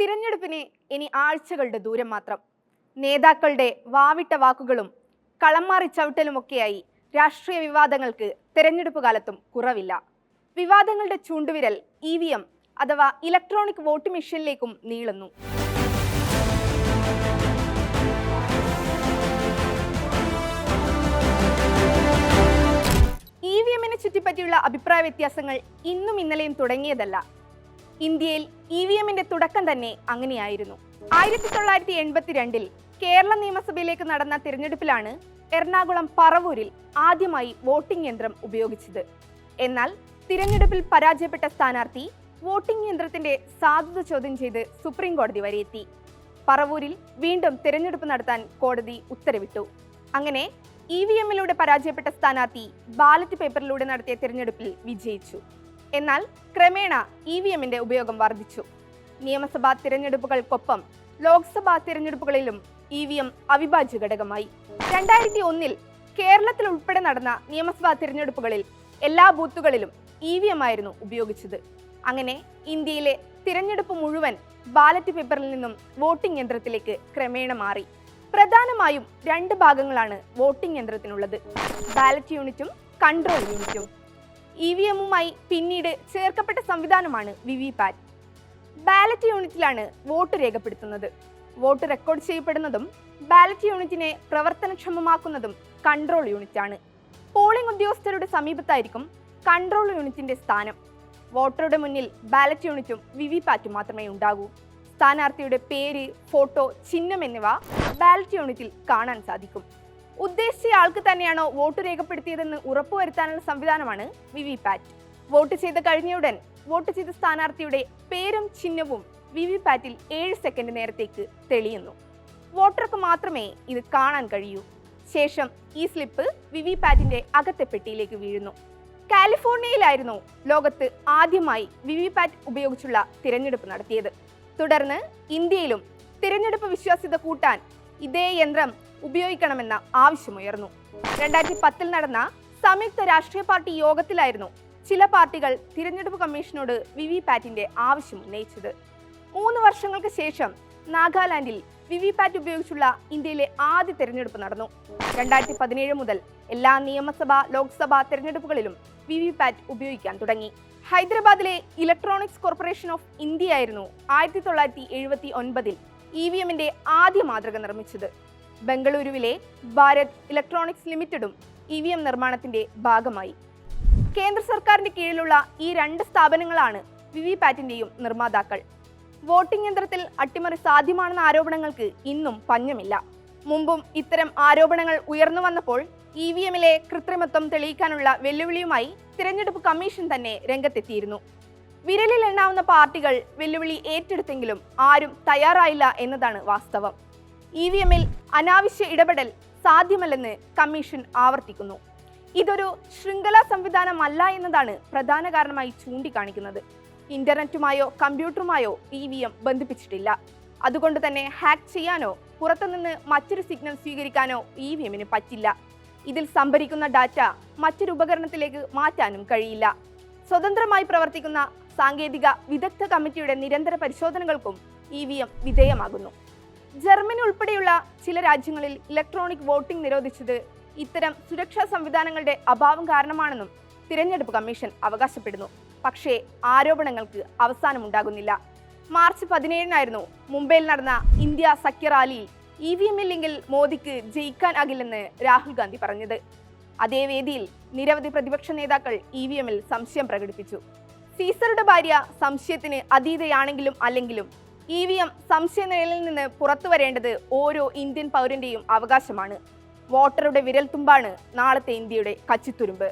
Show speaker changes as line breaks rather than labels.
തിരഞ്ഞെടുപ്പിന് ഇനി ആഴ്ചകളുടെ ദൂരം മാത്രം. നേതാക്കളുടെ വാവിട്ട വാക്കുകളും കളം മാറി ചവിട്ടലുമൊക്കെയായി രാഷ്ട്രീയ വിവാദങ്ങൾക്ക് തെരഞ്ഞെടുപ്പ് കാലത്തും കുറവില്ല. വിവാദങ്ങളുടെ ചൂണ്ടുവിരൽ EVM അഥവാ ഇലക്ട്രോണിക് വോട്ട് മെഷീനിലേക്കും നീളുന്നു. EVMനെ ചുറ്റിപ്പറ്റിയുള്ള അഭിപ്രായ വ്യത്യാസങ്ങൾ ഇന്നും ഇന്നലെയും തുടങ്ങിയതല്ല. ഇന്ത്യയിൽ EVMന്റെ തുടക്കം തന്നെ അങ്ങനെയായിരുന്നു. 1982-ൽ കേരള നിയമസഭയിലേക്ക് നടന്ന തിരഞ്ഞെടുപ്പിലാണ് എറണാകുളം പറവൂരിൽ ആദ്യമായി വോട്ടിംഗ് യന്ത്രം ഉപയോഗിച്ചത്. എന്നാൽ തിരഞ്ഞെടുപ്പിൽ പരാജയപ്പെട്ട സ്ഥാനാർത്ഥി വോട്ടിംഗ് യന്ത്രത്തിന്റെ സാധുത ചോദ്യം ചെയ്ത് സുപ്രീം കോടതി വരെ എത്തി. പറവൂരിൽ വീണ്ടും തിരഞ്ഞെടുപ്പ് നടത്താൻ കോടതി ഉത്തരവിട്ടു. അങ്ങനെ EVMലൂടെ പരാജയപ്പെട്ട സ്ഥാനാർത്ഥി ബാലറ്റ് പേപ്പറിലൂടെ നടത്തിയ തിരഞ്ഞെടുപ്പിൽ വിജയിച്ചു. എന്നാൽ ക്രമേണ EVMന്റെ ഉപയോഗം വർദ്ധിച്ചു. നിയമസഭാ തിരഞ്ഞെടുപ്പുകൾക്കൊപ്പം ലോക്സഭാ തിരഞ്ഞെടുപ്പുകളിലും EVM അവിഭാജ്യ ഘടകമായി. 2001-ൽ കേരളത്തിൽ ഉൾപ്പെടെ നടന്ന നിയമസഭാ തിരഞ്ഞെടുപ്പുകളിൽ എല്ലാ ബൂത്തുകളിലും EVM ആയിരുന്നു ഉപയോഗിച്ചത്. അങ്ങനെ ഇന്ത്യയിലെ തിരഞ്ഞെടുപ്പ് മുഴുവൻ ബാലറ്റ് പേപ്പറിൽ നിന്നും വോട്ടിംഗ് യന്ത്രത്തിലേക്ക് ക്രമേണ മാറി. പ്രധാനമായും രണ്ട് ഭാഗങ്ങളാണ് വോട്ടിംഗ് യന്ത്രത്തിനുള്ളത്: ബാലറ്റ് യൂണിറ്റും കൺട്രോൾ യൂണിറ്റും. EVMുമായി പിന്നീട് ചേർക്കപ്പെട്ട സംവിധാനമാണ് VVPAT. ബാലറ്റ് യൂണിറ്റിലാണ് വോട്ട് രേഖപ്പെടുത്തുന്നത്. വോട്ട് റെക്കോർഡ് ചെയ്യപ്പെടുന്നതും ബാലറ്റ് യൂണിറ്റിനെ പ്രവർത്തനക്ഷമമാക്കുന്നതും കൺട്രോൾ യൂണിറ്റാണ്. പോളിംഗ് ഉദ്യോഗസ്ഥരുടെ സമീപത്തായിരിക്കും കൺട്രോൾ യൂണിറ്റിന്റെ സ്ഥാനം. വോട്ടറുടെ മുന്നിൽ ബാലറ്റ് യൂണിറ്റും VVPATും മാത്രമേ ഉണ്ടാകൂ. സ്ഥാനാർത്ഥിയുടെ പേര്, ഫോട്ടോ, ചിഹ്നം എന്നിവ ബാലറ്റ് യൂണിറ്റിൽ കാണാൻ സാധിക്കും. ഉദ്ദേശിച്ച ആൾക്ക് തന്നെയാണോ വോട്ട് രേഖപ്പെടുത്തിയതെന്ന് ഉറപ്പുവരുത്താനുള്ള സംവിധാനമാണ് VVPAT. വോട്ട് ചെയ്ത് കഴിഞ്ഞയുടൻ വോട്ട് ചെയ്ത സ്ഥാനാർത്ഥിയുടെ പേരും ചിഹ്നവും VVPATൽ 7 സെക്കൻഡ് നേരത്തേക്ക് തെളിയുന്നു. വോട്ടർക്ക് മാത്രമേ ഇത് കാണാൻ കഴിയൂ. ശേഷം ഈ സ്ലിപ്പ് VVPATന്റെ അകത്തെ പെട്ടിയിലേക്ക് വീഴുന്നു. കാലിഫോർണിയയിലായിരുന്നു ലോകത്ത് ആദ്യമായി VVPAT ഉപയോഗിച്ചുള്ള തിരഞ്ഞെടുപ്പ് നടത്തിയത്. തുടർന്ന് ഇന്ത്യയിലും തിരഞ്ഞെടുപ്പ് വിശ്വാസ്യത കൂട്ടാൻ ഇതേ യന്ത്രം ഉപയോഗിക്കണമെന്ന ആവശ്യമുയർന്നു. 2010-ൽ നടന്ന സംയുക്ത രാഷ്ട്രീയ പാർട്ടി യോഗത്തിലായിരുന്നു ചില പാർട്ടികൾ തിരഞ്ഞെടുപ്പ് കമ്മീഷനോട് VVPATന്റെ ആവശ്യം ഉന്നയിച്ചത്. 3 വർഷങ്ങൾക്ക് ശേഷം നാഗാലാൻഡിൽ VVPAT ഉപയോഗിച്ചുള്ള ഇന്ത്യയിലെ ആദ്യ തിരഞ്ഞെടുപ്പ് നടന്നു. 2017 മുതൽ എല്ലാ നിയമസഭാ ലോക്സഭാ തിരഞ്ഞെടുപ്പുകളിലും VVPAT ഉപയോഗിക്കാൻ തുടങ്ങി. ഹൈദരാബാദിലെ ഇലക്ട്രോണിക്സ് കോർപ്പറേഷൻ ഓഫ് ഇന്ത്യ ആയിരുന്നു 1979-ൽ EVMന്റെ ആദ്യ മാതൃക നിർമ്മിച്ചത്. ബംഗളൂരുവിലെ ഭാരത് ഇലക്ട്രോണിക്സ് ലിമിറ്റഡും EVM നിർമ്മാണത്തിന്റെ ഭാഗമായി. കേന്ദ്ര സർക്കാരിന്റെ കീഴിലുള്ള ഈ 2 സ്ഥാപനങ്ങളാണ് VVPATന്റെയും നിർമ്മാതാക്കൾ. വോട്ടിംഗ് യന്ത്രത്തിൽ അട്ടിമറി സാധ്യമാണെന്ന ആരോപണങ്ങൾക്ക് ഇന്നും പഞ്ഞമില്ല. മുമ്പും ഇത്തരം ആരോപണങ്ങൾ ഉയർന്നു വന്നപ്പോൾ EVMലെ കൃത്രിമത്വം തെളിയിക്കാനുള്ള വെല്ലുവിളിയുമായി തിരഞ്ഞെടുപ്പ് കമ്മീഷൻ തന്നെ രംഗത്തെത്തിയിരുന്നു. വിരലിൽ എണ്ണാവുന്ന പാർട്ടികൾ വെല്ലുവിളി ഏറ്റെടുത്തെങ്കിലും ആരും തയ്യാറായില്ല എന്നതാണ് വാസ്തവം. EVMൽ അനാവശ്യ ഇടപെടൽ സാധ്യമല്ലെന്ന് കമ്മീഷൻ ആവർത്തിക്കുന്നു. ഇതൊരു ശൃംഖലാ സംവിധാനമല്ല എന്നതാണ് പ്രധാന കാരണമായി ചൂണ്ടിക്കാണിക്കുന്നത്. ഇന്റർനെറ്റുമായോ കമ്പ്യൂട്ടറുമായോ EVM ബന്ധിപ്പിച്ചിട്ടില്ല. അതുകൊണ്ട് തന്നെ ഹാക്ക് ചെയ്യാനോ പുറത്തുനിന്ന് മറ്റൊരു സിഗ്നൽ സ്വീകരിക്കാനോ EVMന് പറ്റില്ല. ഇതിൽ സംഭരിക്കുന്ന ഡാറ്റ മറ്റൊരു ഉപകരണത്തിലേക്ക് മാറ്റാനും കഴിയില്ല. സ്വതന്ത്രമായി പ്രവർത്തിക്കുന്ന സാങ്കേതിക വിദഗ്ധ കമ്മിറ്റിയുടെ നിരന്തര പരിശോധനകൾക്കും EVM വിധേയമാകുന്നു. ജർമ്മനി ഉൾപ്പെടെയുള്ള ചില രാജ്യങ്ങളിൽ ഇലക്ട്രോണിക് വോട്ടിംഗ് നിരോധിച്ചത് ഇത്തരം സുരക്ഷാ സംവിധാനങ്ങളുടെ അഭാവം കാരണമാണെന്നും തിരഞ്ഞെടുപ്പ് കമ്മീഷൻ അവകാശപ്പെടുന്നു. പക്ഷേ ആരോപണങ്ങൾക്ക് അവസാനമുണ്ടാകുന്നില്ല. മാർച്ച് 17-നായിരുന്നു മുംബൈയിൽ നടന്ന ഇന്ത്യ സഖ്യ റാലിയിൽ EVM ഇല്ലെങ്കിൽ മോദിക്ക് ജയിക്കാനാകില്ലെന്ന് രാഹുൽ ഗാന്ധി പറഞ്ഞത്. അതേ വേദിയിൽ നിരവധി പ്രതിപക്ഷ നേതാക്കൾ EVMൽ സംശയം പ്രകടിപ്പിച്ചു. സീസറുടെ ഭാര്യ സംശയത്തിന് അതീതയാണെങ്കിലും അല്ലെങ്കിലും EVM സംശയനിഴലിൽ നിന്ന് പുറത്തു വരേണ്ടത് ഓരോ ഇന്ത്യൻ പൗരന്റെയും അവകാശമാണ്. വോട്ടറുടെ വിരൽത്തുമ്പാണ് നാളത്തെ ഇന്ത്യയുടെ കച്ചിത്തുരുമ്പ്.